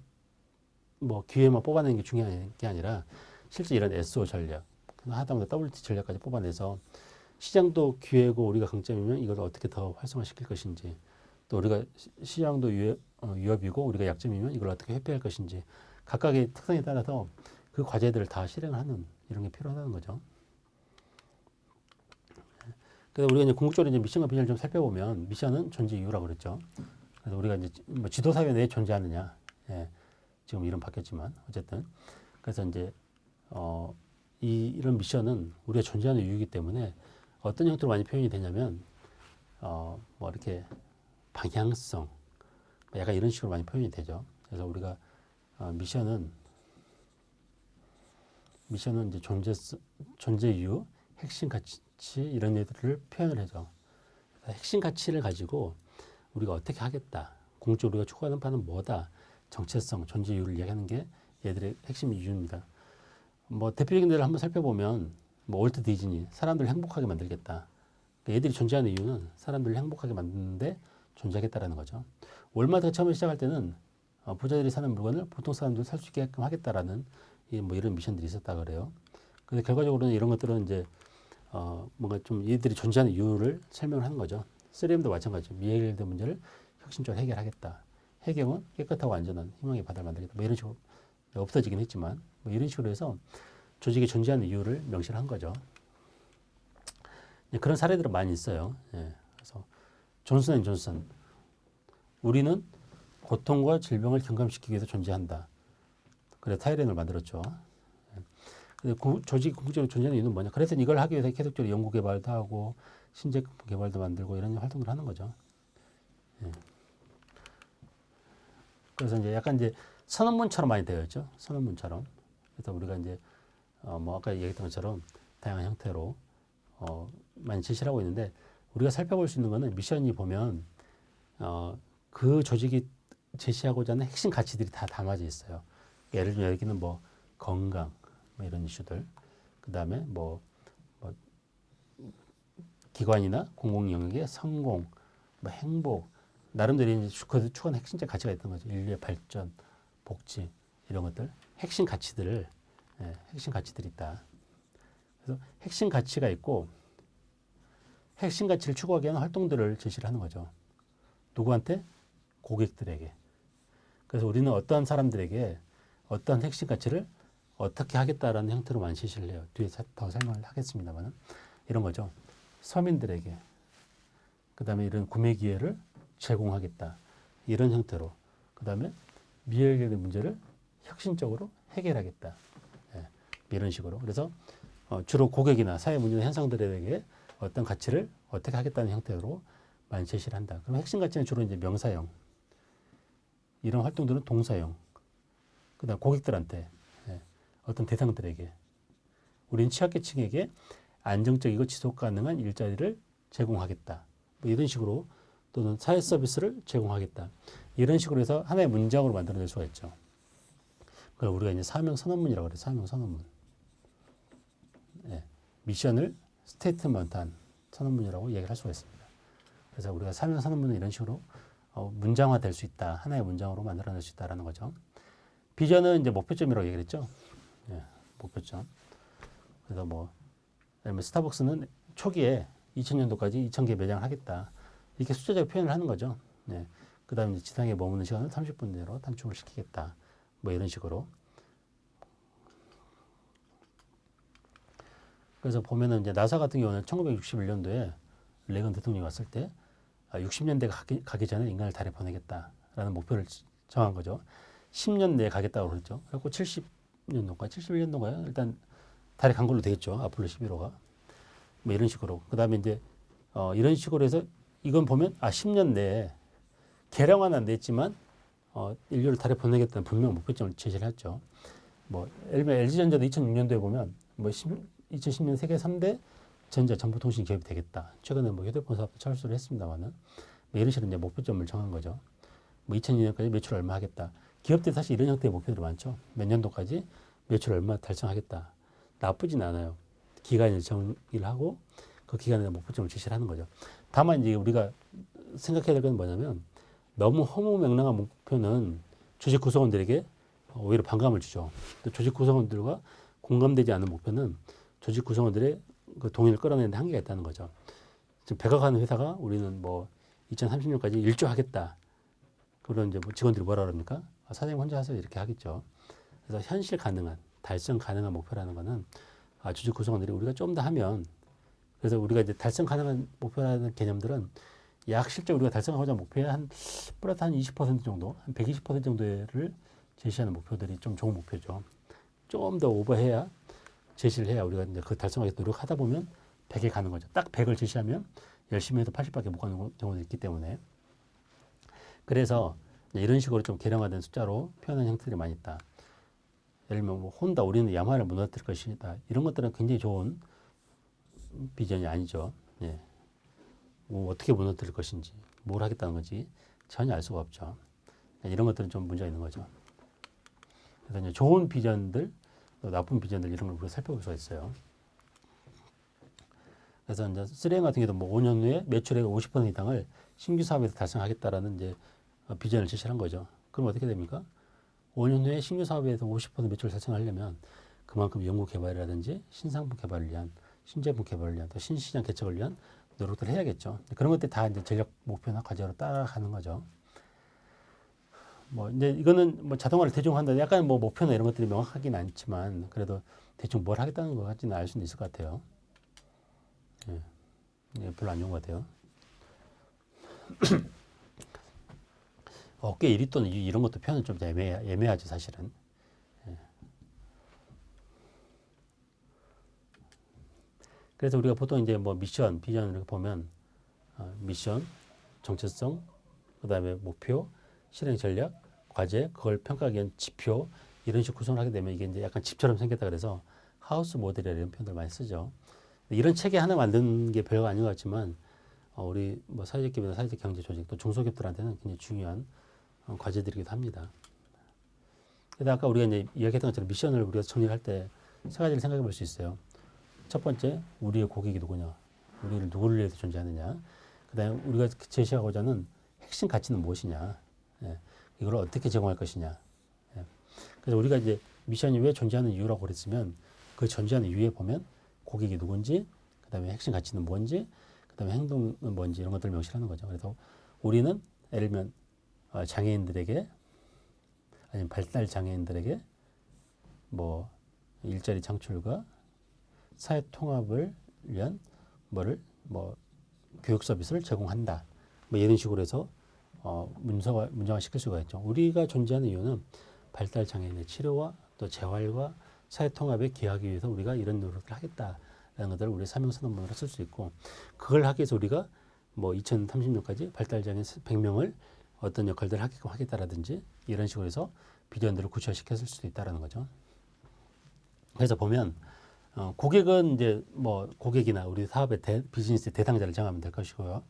뭐 기회만 뽑아내는 게 중요한 게 아니라 실제 이런 SO 전략, 하다못해 WT 전략까지 뽑아내서 시장도 기회고 우리가 강점이면 이걸 어떻게 더 활성화시킬 것인지 또 우리가 시장도 위협이고 우리가 약점이면 이걸 어떻게 회피할 것인지 각각의 특성에 따라서 그 과제들을 다 실행하는 이런 게 필요하다는 거죠. 그래서 우리가 이제 궁극적으로 이제 미션과 비전을 좀 살펴보면 미션은 존재 이유라고 그랬죠. 그래서 우리가 이제 뭐 지도사회 내에 존재하느냐, 예, 지금 이름 바뀌었지만 어쨌든 그래서 이제 이런 미션은 우리가 존재하는 이유이기 때문에 어떤 형태로 많이 표현이 되냐면 뭐 이렇게 방향성, 약간 이런 식으로 많이 표현이 되죠. 그래서 우리가 미션은 이제 존재 이유, 핵심 가치 이런 애들을 표현을 해줘. 핵심 가치를 가지고 우리가 어떻게 하겠다. 궁극적으로 우리가 추구하는 바는 뭐다. 정체성, 존재 이유를 이야기하는 게 얘들의 핵심 이유입니다. 뭐 대표적인 데를 한번 살펴보면 뭐 월트 디즈니 사람들을 행복하게 만들겠다. 그러니까 얘들이 존재하는 이유는 사람들을 행복하게 만드는데 존재하겠다라는 거죠. 월마트가 처음에 시작할 때는 부자들이 사는 물건을 보통 사람들이 살 수 있게끔 하겠다라는 뭐 이런 미션들이 있었다 그래요. 근데 결과적으로는 이런 것들은 이제 뭔가 좀 얘들이 존재하는 이유를 설명을 하는 거죠. 3M도 마찬가지죠. 미해결된 문제를 혁신적으로 해결하겠다. 해경은 깨끗하고 안전한 희망의 바다를 만들겠다. 뭐 이런 식으로 없어지긴 했지만 뭐 이런 식으로 해서 조직이 존재하는 이유를 명시를 한 거죠. 그런 사례들은 많이 있어요. 예. 그래서 존슨 우리는 고통과 질병을 경감시키기 위해서 존재한다. 그래서 타이레놀을 만들었죠. 근데 조직이 궁극적으로 존재하는 이유는 뭐냐? 그래서 이걸 하기 위해서 계속적으로 연구 개발도 하고 신제품 개발도 만들고 이런 활동을 하는 거죠. 예. 그래서 이제 약간 이제 선언문처럼 많이 되어 있죠. 선언문처럼. 그래서 우리가 이제 뭐 아까 얘기했던 것처럼 다양한 형태로 많이 제시를 하고 있는데 우리가 살펴볼 수 있는 거는 미션이 보면 그 조직이 제시하고자 하는 핵심 가치들이 다 담아져 있어요. 예를 들면 여기는 뭐 건강 뭐 이런 이슈들, 그 다음에 뭐 기관이나 공공 영역의 성공, 뭐 행복, 나름대로 이제 추구하는 핵심적 가치가 있던 거죠. 인류의 발전, 복지 이런 것들, 핵심 가치들을 핵심 가치들이 있다. 그래서 핵심 가치가 있고 핵심 가치를 추구하기 위한 활동들을 제시를 하는 거죠. 누구한테? 고객들에게. 그래서 우리는 어떠한 사람들에게 어떠한 핵심 가치를 어떻게 하겠다라는 형태로 많이 제시를 해요. 뒤에 더 설명을 하겠습니다만 이런 거죠. 서민들에게, 그 다음에 이런 구매 기회를 제공하겠다. 이런 형태로. 그 다음에 미해결의 문제를 혁신적으로 해결하겠다. 이런 식으로. 그래서 주로 고객이나 사회 문제나 현상들에게 어떤 가치를 어떻게 하겠다는 형태로 많이 제시를 한다. 그럼 핵심 가치는 주로 이제 명사형. 이런 활동들은 동사형. 그 다음 고객들한테, 어떤 대상들에게, 우리는 취약계층에게 안정적이고 지속 가능한 일자리를 제공하겠다. 뭐 이런 식으로 또는 사회 서비스를 제공하겠다. 이런 식으로 해서 하나의 문장으로 만들어낼 수가 있죠. 그걸 우리가 이제 사명 선언문이라고 그래요. 사명 선언문. 미션을 스테이트먼트한 선언문이라고 얘기를 할 수가 있습니다. 그래서 우리가 사명 선언문은 이런 식으로 문장화 될 수 있다. 하나의 문장으로 만들어낼 수 있다라는 거죠. 비전은 이제 목표점이라고 얘기를 했죠. 목표점. 그래서 뭐 스타벅스는 초기에 2000년도까지 2000개 매장을 하겠다. 이렇게 숫자적 표현을 하는 거죠. 그 다음에 지상에 머무는 시간을 30분 내로 단축을 시키겠다. 뭐 이런 식으로. 그래서 보면은 이제 나사 같은 경우는 1961년도에 레건 대통령이 왔을 때 60년대가 가기 전에 인간을 달에 보내겠다라는 목표를 정한 거죠. 10년 내에 가겠다고 그랬죠. 그래서 71년도인가요? 일단 달에 간 걸로 되겠죠. 아폴로 11호가. 뭐 이런 식으로. 그 다음에 이제 이런 식으로 해서 이건 보면 10년 내에 개량은 안 됐지만 인류를 달에 보내겠다는 분명 목표점을 제시를 했죠. 뭐 LG전자도 2006년도에 보면 뭐 2010년 세계 3대 전자 정보통신 기업이 되겠다. 최근에 뭐 휴대폰 사업도 철수를 했습니다만은 뭐 이런 식으로 이제 목표점을 정한 거죠. 뭐 2002년까지 매출 얼마 하겠다. 기업들이 사실 이런 형태의 목표들이 많죠. 몇 년도까지 매출 얼마 달성하겠다. 나쁘진 않아요. 기간을 정의를 하고 그 기간에 목표점을 제시를 하는 거죠. 다만 이제 우리가 생각해야 될 건 뭐냐면 너무 허무맹랑한 목표는 조직 구성원들에게 오히려 반감을 주죠. 또 조직 구성원들과 공감되지 않는 목표는 조직 구성원들의 그 동의를 끌어내는데 한계가 있다는 거죠. 지금 백악하는 회사가 우리는 뭐 2030년까지 1조 하겠다. 그런 이제 직원들이 뭐라 그럽니까? 사장님 혼자 하세요. 이렇게 하겠죠. 그래서 현실 가능한, 달성 가능한 목표라는 거는 조직 구성원들이 우리가 좀 더 하면, 그래서 우리가 이제 달성 가능한 목표라는 개념들은 약 실제 우리가 달성하고자 하는 목표의 플러스 한 20% 정도, 한 120% 정도를 제시하는 목표들이 좀 좋은 목표죠. 좀 더 오버해야, 제시를 해야 우리가 이제 그 달성하기 노력하다 보면 100에 가는 거죠. 딱 100을 제시하면 열심히 해도 80밖에 못 가는 경우도 있기 때문에. 그래서 이런 식으로 좀 개량화된 숫자로 표현하는 형태들이 많이 있다. 예를 들면 뭐 혼다 우리는 야만을 무너뜨릴 것이다. 이런 것들은 굉장히 좋은 비전이 아니죠. 뭐 어떻게 무너뜨릴 것인지, 뭘 하겠다는 건지 전혀 알 수가 없죠. 이런 것들은 좀 문제가 있는 거죠. 그래서 이제 좋은 비전들, 또 나쁜 비전들 이런 걸 우리가 살펴볼 수가 있어요. 그래서 이제 3M 같은 경우도 뭐 5년 후에 매출액 50% 이상을 신규 사업에서 달성하겠다라는 이제 비전을 제시한 거죠. 그럼 어떻게 됩니까? 5년 후에 신규 사업에서 50% 매출을 달성하려면 그만큼 연구 개발이라든지 신상품 개발을 위한, 신제품 개발을 위한, 또 신시장 개척을 위한 노력들을 해야겠죠. 그런 것들이 다 이제 전략 목표나 과제로 따라가는 거죠. 뭐 이제 이거는 뭐 자동화를 대중화한다. 약간 뭐 목표나 이런 것들이 명확하긴 않지만 그래도 대충 뭘 하겠다는 것 같지는 알 수는 있을 것 같아요. 별로 안 좋은 것 같아요. 어깨 1위 또는 이런 것도 표현은 좀 애매하죠, 사실은. 그래서 우리가 보통 이제 뭐 미션, 비전을 이렇게 보면 미션, 정체성, 그 다음에 목표, 실행 전략, 과제, 그걸 평가하기 위한 지표 이런 식으로 구성을 하게 되면 이게 이제 약간 집처럼 생겼다 그래서 하우스 모델이라는 이런 표현들 많이 쓰죠. 이런 체계 하나 만드는 게 별거 아닌 것 같지만 우리 뭐 사회적 기업이나 사회적 경제 조직 또 중소기업들한테는 굉장히 중요한 과제들이기도 합니다. 그래서 아까 우리가 이제 이야기했던 것처럼 미션을 우리가 정리할 때 세 가지를 생각해 볼 수 있어요. 첫 번째, 우리의 고객이 누구냐, 우리를 누구를 위해서 존재하느냐. 그다음에 우리가 제시하고자 하는 핵심 가치는 무엇이냐, 예. 이걸 어떻게 제공할 것이냐. 예. 그래서 우리가 이제 미션이 왜 존재하는 이유라고 그랬으면 그 존재하는 이유에 보면 고객이 누군지, 그다음에 핵심 가치는 뭔지, 그다음에 행동은 뭔지 이런 것들을 명시하는 거죠. 그래서 우리는 예를 들면 장애인들에게 아니면 발달 장애인들에게 뭐 일자리 창출과 사회 통합을 위한 뭐 교육 서비스를 제공한다. 뭐 이런 식으로 해서 문장화 시킬 수가 있죠. 우리가 존재하는 이유는 발달 장애인의 치료와 또 재활과 사회 통합에 기여하기 위해서 우리가 이런 노력을 하겠다라는 것들을 우리 사명선언문으로 쓸 수 있고, 그걸 하기 위해서 우리가 뭐 2030년까지 발달 장애인 100명을 어떤 역할들을 하게끔 하겠다라든지 이런 식으로 해서 비전들을 구체화시켰을 수도 있다라는 거죠. 그래서 보면 고객은 이제 뭐 고객이나 우리 사업의 비즈니스의 대상자를 정하면 될 것이고요.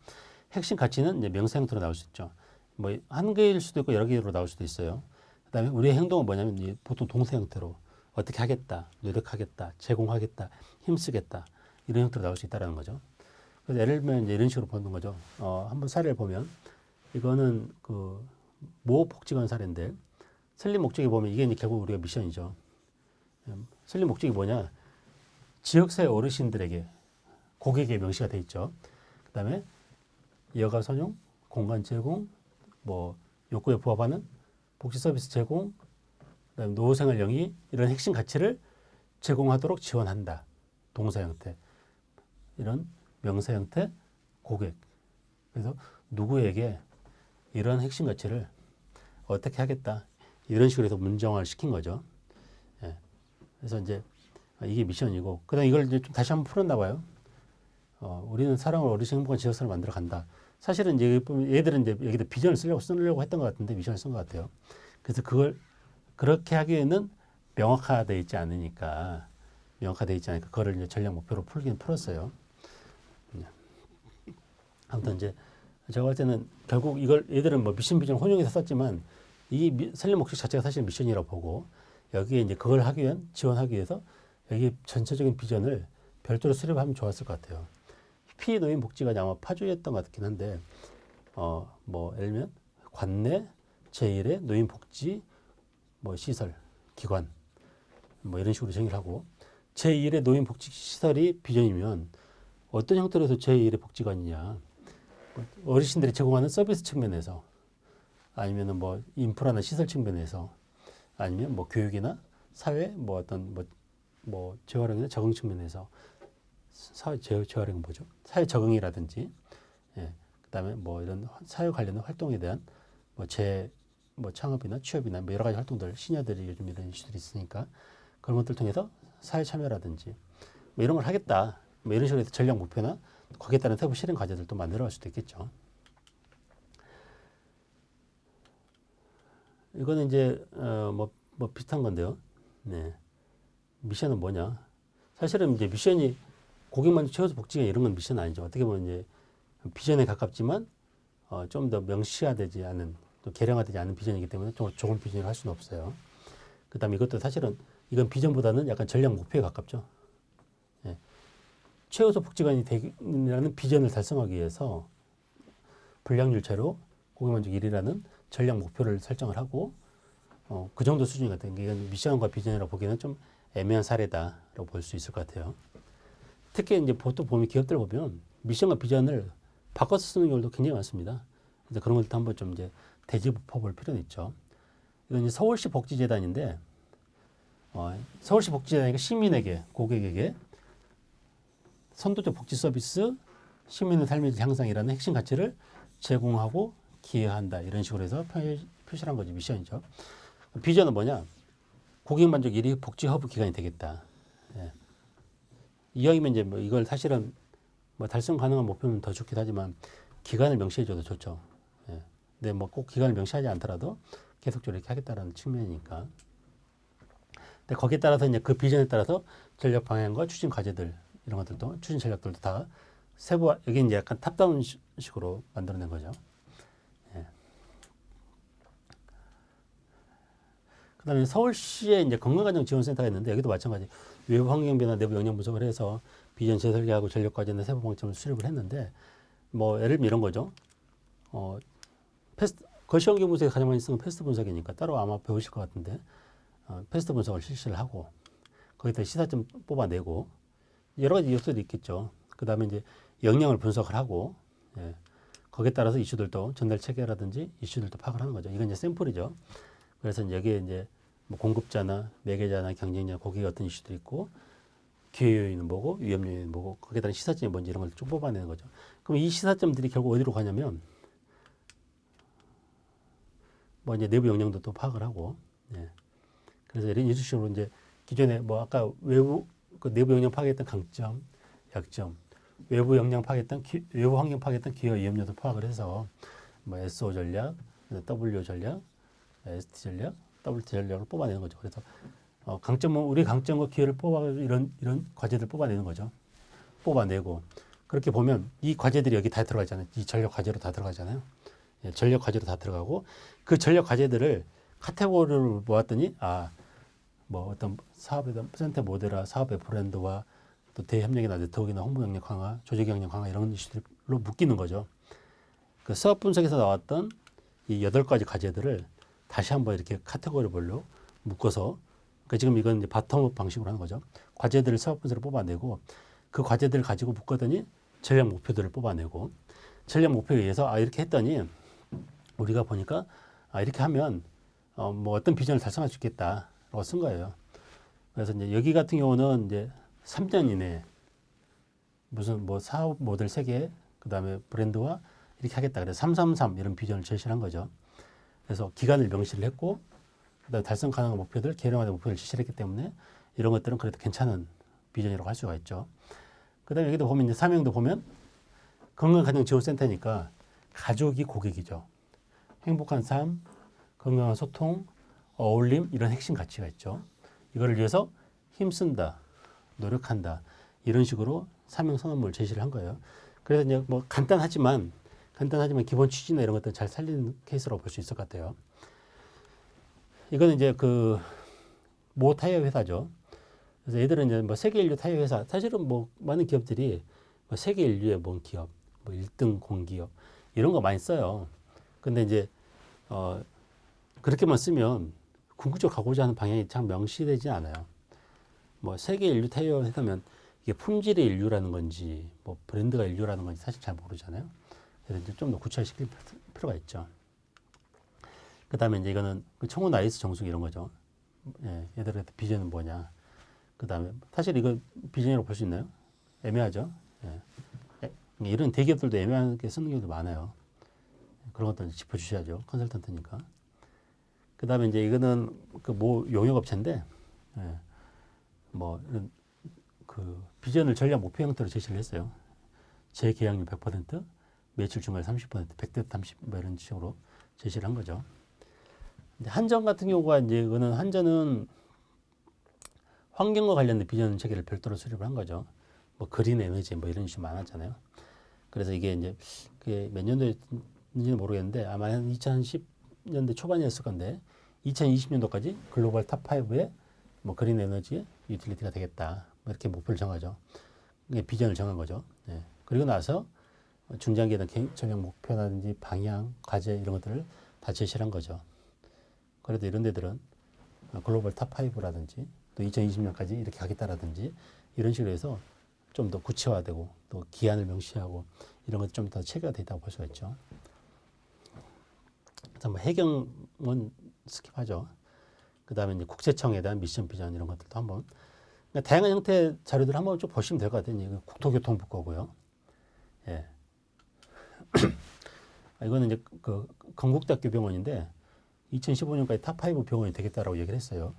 핵심 가치는 이제 명사 형태로 나올 수 있죠. 뭐 한 개일 수도 있고 여러 개로 나올 수도 있어요. 그다음에 우리의 행동은 뭐냐면 이제 보통 동사 형태로 어떻게 하겠다, 노력하겠다, 제공하겠다, 힘쓰겠다 이런 형태로 나올 수 있다라는 거죠. 그래서 예를 들면 이제 이런 식으로 보는 거죠. 한번 사례를 보면 이거는 그 모 복지관 사례인데 설립 목적이 보면 이게 이제 결국 우리가 미션이죠. 설립 목적이 뭐냐? 지역사회 어르신들에게 고객의 명시가 돼 있죠. 그다음에 여가 선용, 공간 제공, 뭐 욕구에 부합하는 복지 서비스 제공, 그다음에 노후생활 영위 이런 핵심 가치를 제공하도록 지원한다. 동사 형태, 이런 명사 형태, 고객. 그래서 누구에게 이런 핵심 가치를 어떻게 하겠다 이런 식으로 해서 문정화를 시킨 거죠. 예. 그래서 이제 이게 미션이고, 그다음 이걸 이제 좀 다시 한번 풀었나 봐요. 우리는 사랑을 어르신 행복한 지역사회를 만들어 간다. 사실은 이제 얘들은 이제 여기다 비전을 쓰려고 했던 것 같은데 미션을 쓴 것 같아요. 그래서 그걸 그렇게 하기에는 명확화되어 있지 않으니까 그거를 이제 전략 목표로 풀긴 풀었어요. 아무튼 이제 제가 볼 때는 결국 이걸 얘들은 뭐 미션 비전 혼용해서 썼지만 이 설립 목적 자체가 사실 미션이라고 보고, 여기에 이제 그걸 하기 위한 지원하기 위해서 여기 전체적인 비전을 별도로 수립하면 좋았을 것 같아요. 피노인 복지가 아마 파주였던 것 같긴 한데 뭐 예를 들면 관내 제1의 노인 복지 뭐 시설 기관 뭐 이런 식으로 정의를 하고, 제1의 노인 복지 시설이 비전이면 어떤 형태로 해서 제1의 복지관이냐, 어르신들이 제공하는 서비스 측면에서 아니면은 뭐 인프라나 시설 측면에서 아니면 뭐 교육이나 사회 뭐 어떤 뭐 재활용이나 적응 측면에서 사회 재활용은 뭐죠? 사회 적응이라든지, 예. 그다음에 뭐 이런 사회 관련 활동에 대한 뭐 창업이나 취업이나 뭐 여러 가지 활동들, 시니어들이 요즘 이런 이슈들이 있으니까 그런 것들 통해서 사회 참여라든지 뭐 이런 걸 하겠다. 뭐 이런 식으로 해서 전략 목표나 거기에 따른 세부 실행 과제들도 만들어갈 수도 있겠죠. 이거는 이제 뭐 비슷한 건데요. 네. 미션은 뭐냐? 사실은 이제 미션이 고객만족 최우수 복지가 이런 건 미션 아니죠. 어떻게 보면 이제 비전에 가깝지만 좀 더 명시화되지 않은, 또 개량화되지 않은 비전이기 때문에 좀 좋은 비전을 할 수는 없어요. 그다음에 이것도 사실은 이건 비전보다는 약간 전략 목표에 가깝죠. 예. 최우수 복지관이 되라는 비전을 달성하기 위해서 불량률제로 고객만족 1위라는 전략 목표를 설정을 하고 그 정도 수준이 같은 게 이건 미션과 비전이라고 보기에는 좀 애매한 사례다라고 볼 수 있을 것 같아요. 특히 이제 보통 보면 기업들 보면 미션과 비전을 바꿔서 쓰는 경우도 굉장히 많습니다. 그래서 그런 것도 한번 좀 이제 되짚어 볼 필요는 있죠. 이건 이제 서울시 복지재단인데 서울시 복지재단이 시민에게, 고객에게 선도적 복지 서비스, 시민의 삶의 질 향상이라는 핵심 가치를 제공하고 기여한다. 이런 식으로 해서 표시를 한 거지, 미션이죠. 비전은 뭐냐? 고객 만족 1위 복지 허브 기관이 되겠다. 예. 이왕이면 이제 뭐 이걸 사실은 뭐 달성 가능한 목표는 더 좋긴 하지만 기간을 명시해줘도 좋죠. 예. 근데 뭐 꼭 기간을 명시하지 않더라도 계속적으로 이렇게 하겠다라는 측면이니까. 근데 거기에 따라서 이제 그 비전에 따라서 전략 방향과 추진 과제들 이런 것들도 추진 전략들도 다 세부화 여기 이제 약간 탑다운 식으로 만들어낸 거죠. 예. 그다음에 서울시에 이제 건강가정지원센터가 있는데 여기도 마찬가지 외부 환경 변화, 내부 영향 분석을 해서 비전 재설계하고 전력 과제나 세부 방점을 수립을 했는데 뭐 예를 들면 이런 거죠. 거시환경 분석에 가장 많이 쓰는 패스트 분석이니까 따로 아마 배우실 것 같은데 패스트 분석을 실시를 하고 거기다 시사점 뽑아내고 여러 가지 요소들이 있겠죠. 그 다음에 이제 역량을 분석을 하고 예. 거기에 따라서 이슈들도 전달 체계라든지 이슈들도 파악을 하는 거죠. 이건 이제 샘플이죠. 그래서 이제 여기에 이제 뭐 공급자나 매개자나 경쟁자 고객의 어떤 이슈도 있고 기회 요인은 뭐고 위험 요인은 뭐고 거기에 따른 시사점이 뭔지 이런 걸 쭉 뽑아내는 거죠. 그럼 이 시사점들이 결국 어디로 가냐면 뭐 이제 내부 역량도 또 파악을 하고 예. 그래서 이런 식으로 이제 기존에 뭐 아까 외부 그 내부 역량 파악했던 강점, 약점, 외부 역량 파악했던 외부 환경 파악했던 기회 위험요도 파악을 해서 뭐 SO 전략, W 전략, ST 전략, WT 전략을 뽑아내는 거죠. 그래서 강점은 우리 강점과 기회를 뽑아 이런 과제들 뽑아내는 거죠. 뽑아내고 그렇게 보면 이 과제들이 여기 다 들어가잖아요. 이 전략 과제로 다 들어가잖아요. 예, 전략 과제로 다 들어가고 그 전략 과제들을 카테고리를 모았더니 뭐 어떤 사업의 센터 모델화, 사업의 브랜드와 또 대협력이나 네트워크나 홍보 역량 강화, 조직 역량 강화 이런 이슈들로 묶이는 거죠. 그 수업 분석에서 나왔던 이 8가지 과제들을 다시 한번 이렇게 카테고리별로 묶어서 그러니까 지금 이건 이제 바텀업 방식으로 하는 거죠. 과제들을 수업 분석으로 뽑아내고 그 과제들을 가지고 묶었더니 전략 목표들을 뽑아내고 전략 목표에 의해서 이렇게 했더니 우리가 보니까 이렇게 하면 뭐 어떤 비전을 달성할 수 있겠다라고 쓴 거예요. 그래서 이제 여기 같은 경우는 이제 3년 이내 무슨 뭐 사업 모델 3개 그다음에 브랜드와 이렇게 하겠다. 그래서 333 이런 비전을 제시를 한 거죠. 그래서 기간을 명시를 했고 그다음에 달성 가능한 목표들, 개량화된 목표를 제시를 했기 때문에 이런 것들은 그래도 괜찮은 비전이라고 할 수가 있죠. 그다음에 여기도 보면 이제 사명도 보면 건강가정지원센터니까 가족이 고객이죠. 행복한 삶, 건강한 소통, 어울림 이런 핵심 가치가 있죠. 이거를 위해서 힘쓴다, 노력한다 이런 식으로 사명 선언문을 제시를 한 거예요. 그래서 이제 뭐 간단하지만 기본 취지나 이런 것들 잘 살리는 케이스라고 볼 수 있을 것 같아요. 이거는 이제 그 모 타이어 회사죠. 그래서 얘들은 이제 뭐 세계 인류 타이어 회사 사실은 뭐 많은 기업들이 뭐 세계 인류의 뭔 기업, 뭐 1등 공기업 이런 거 많이 써요. 근데 이제 그렇게만 쓰면 궁극적으로 가고자 하는 방향이 참 명시되지 않아요. 뭐 세계 인류 타이어 회사면 이게 품질의 인류라는 건지 뭐 브랜드가 인류라는 건지 사실 잘 모르잖아요. 그래서 이제 좀 더 구체화시킬 필요가 있죠. 그 다음에 이제 이거는 그 청운 아이스 정수 이런 거죠. 예, 얘들의 비전은 뭐냐. 그 다음에 사실 이거 비전이라고 볼 수 있나요? 애매하죠. 예. 이런 대기업들도 애매하게 쓰는 경우도 많아요. 그런 것들 짚어주셔야죠. 컨설턴트니까. 그 다음에 이제 이거는 그 뭐 용역업체인데, 예. 뭐 이런 그 비전을 전략 목표 형태로 제시를 했어요. 재계약률 100%, 매출 증가율 30%, 100대 30, 뭐 이런 식으로 제시를 한 거죠. 한전 같은 경우가 이제 이거는 한전은 환경과 관련된 비전 체계를 별도로 수립을 한 거죠. 뭐 그린 에너지 뭐 이런 식이 많았잖아요. 그래서 이게 이제 그게 몇 년도인지는 모르겠는데 아마 한 2010년대 초반이었을 건데 2020년도까지 글로벌 탑5의 뭐 그린 에너지 유틸리티가 되겠다. 뭐 이렇게 목표를 정하죠. 이게 비전을 정한 거죠. 네. 그리고 나서 중장기에 대한 전략 목표라든지 방향, 과제 이런 것들을 다 제시를 한 거죠. 그래도 이런 데들은 글로벌 탑5라든지 또 2020년까지 이렇게 가겠다라든지 이런 식으로 해서 좀 더 구체화되고 또 기한을 명시하고 이런 것도 좀 더 체계가 되어 있다고 볼 수가 있죠. 그래서 뭐 해경은 스킵하죠. 그 다음에 이제 국세청에 대한 미션 비전 이런 것들도 한번 그러니까 다양한 형태의 자료들 한번 좀 보시면 될 것 같아요. 이거 국토교통부 거고요. 예. 이거는 이제 그 건국대학교 병원인데 2015년까지 탑5 병원이 되겠다라고 얘기를 했어요.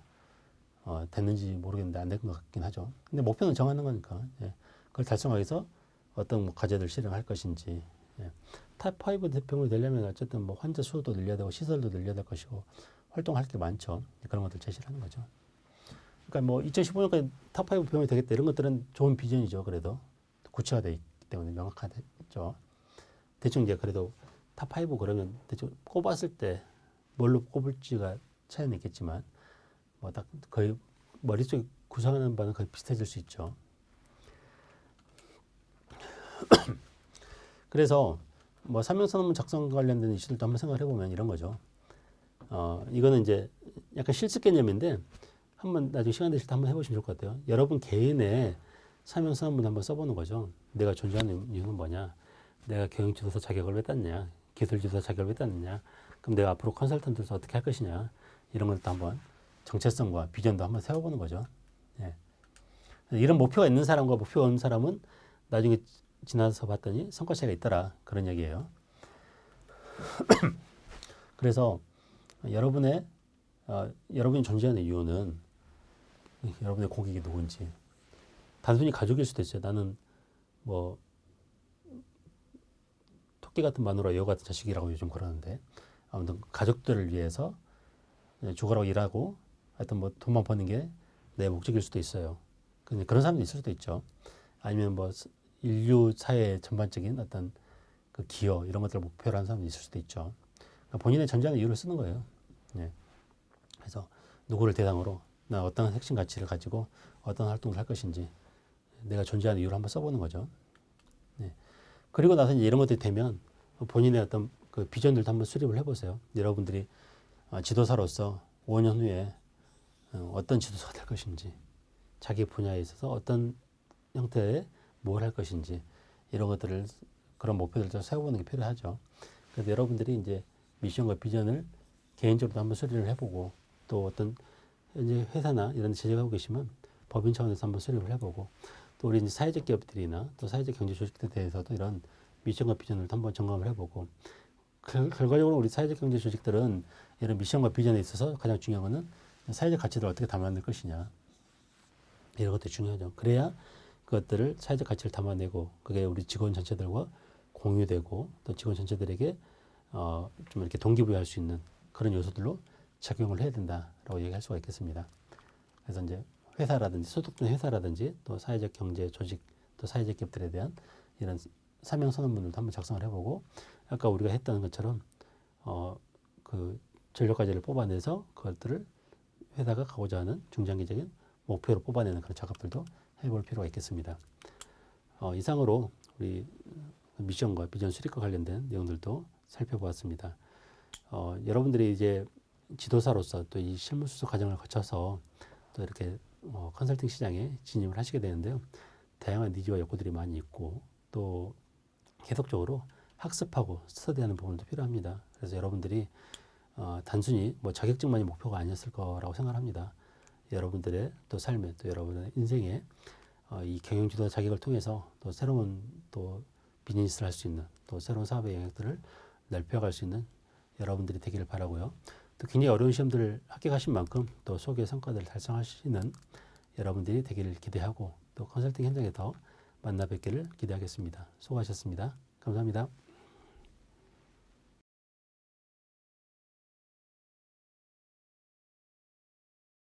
됐는지 모르겠는데 안 된 것 같긴 하죠. 근데 목표는 정하는 거니까 예. 그걸 달성하기 위해서 어떤 과제들 실행할 것인지 예. 탑5 대표가 되려면 어쨌든 뭐 환자 수도 늘려야 되고 시설도 늘려야 될 것이고 활동할 게 많죠. 그런 것들 제시를 하는 거죠. 그러니까 뭐 2015년까지 탑5 병원이 되겠다 이런 것들은 좋은 비전이죠. 그래도 구체화되어 있기 때문에 명확하죠. 대충 이제 그래도 탑5 그러면 대충 꼽았을 때 뭘로 꼽을지가 차이는 있겠지만 뭐 딱 거의 머릿속에 구상하는 바는 거의 비슷해질 수 있죠. 그래서 뭐 사명선언문 작성 관련된 이슈들도 한번 생각을 해보면 이런 거죠. 이거는 이제 약간 실습 개념인데 한번 나중에 시간 되실 때 한번 해보시면 좋을 것 같아요. 여러분 개인의 사명선언문 한번 써보는 거죠. 내가 존재하는 이유는 뭐냐? 내가 경영지도사 자격을 왜 땄냐? 기술지도사 자격을 왜 땄느냐? 그럼 내가 앞으로 컨설턴트로서 어떻게 할 것이냐? 이런 것도 한번 정체성과 비전도 한번 세워보는 거죠. 예. 이런 목표가 있는 사람과 목표가 없는 사람은 나중에 지나서 봤더니 성과 차이가 있더라. 그런 얘기예요. 그래서 여러분이 존재하는 이유는 여러분의 고객이 누군지 단순히 가족일 수도 있어요. 나는 뭐 토끼 같은 마누라 여우 같은 자식이라고 요즘 그러는데 아무튼 가족들을 위해서 죽어라고 일하고 하여튼 뭐 돈만 버는 게 내 목적일 수도 있어요. 그런 사람도 있을 수도 있죠. 아니면 뭐 인류 사회 전반적인 어떤 그 기여 이런 것들을 목표로 하는 사람도 있을 수도 있죠. 그러니까 본인의 존재하는 이유를 쓰는 거예요. 예. 그래서 누구를 대상으로 나 어떤 핵심 가치를 가지고 어떤 활동을 할 것인지 내가 존재하는 이유를 한번 써보는 거죠. 예. 그리고 나서 이제 이런 것들이 되면 본인의 어떤 그 비전들도 한번 수립을 해보세요. 여러분들이 지도사로서 5년 후에 어떤 지도사가 될 것인지, 자기 분야에 있어서 어떤 형태의 뭘 할 것인지 이런 것들을 그런 목표들을 세워보는 게 필요하죠. 그래서 여러분들이 이제 미션과 비전을 개인적으로 한번 수립을 해보고 또 어떤 현재 회사나 이런 데 재직하고 계시면 법인 차원에서 한번 수립을 해보고 또 우리 이제 사회적 기업들이나 또 사회적 경제 조직들에 대해서도 이런 미션과 비전을 한번 점검을 해보고 결과적으로 우리 사회적 경제 조직들은 이런 미션과 비전에 있어서 가장 중요한 거는 사회적 가치를 어떻게 담아낼 것이냐 이런 것들이 중요하죠. 그래야 그것들을 사회적 가치를 담아내고 그게 우리 직원 전체들과 공유되고 또 직원 전체들에게 좀 이렇게 동기부여할 수 있는 그런 요소들로 작용을 해야 된다라고 얘기할 수가 있겠습니다. 그래서 이제 회사라든지 소속된 회사라든지 또 사회적 경제 조직 또 사회적 기업들에 대한 이런 사명 선언문들도 한번 작성을 해보고 아까 우리가 했던 것처럼 그 전력과제를 뽑아내서 그것들을 회사가 가고자 하는 중장기적인 목표로 뽑아내는 그런 작업들도 해볼 필요가 있겠습니다. 이상으로 우리 미션과 비전 수립과 관련된 내용들도 살펴보았습니다. 여러분들이 이제 지도사로서 또 이 실무수석 과정을 거쳐서 또 이렇게 컨설팅 시장에 진입을 하시게 되는데요. 다양한 니즈와 욕구들이 많이 있고 또 계속적으로 학습하고 스터디하는 부분도 필요합니다. 그래서 여러분들이 단순히 뭐 자격증만이 목표가 아니었을 거라고 생각합니다. 여러분들의 또 삶에 또 여러분의 인생에 이 경영지도 자격을 통해서 또 새로운 또 비즈니스를 할 수 있는 또 새로운 사업의 영역들을 넓혀갈 수 있는 여러분들이 되기를 바라고요. 또 굉장히 어려운 시험들을 합격하신 만큼 또 소기의 성과들을 달성하시는 여러분들이 되기를 기대하고 또 컨설팅 현장에 더 만나 뵙기를 기대하겠습니다. 수고하셨습니다. 감사합니다.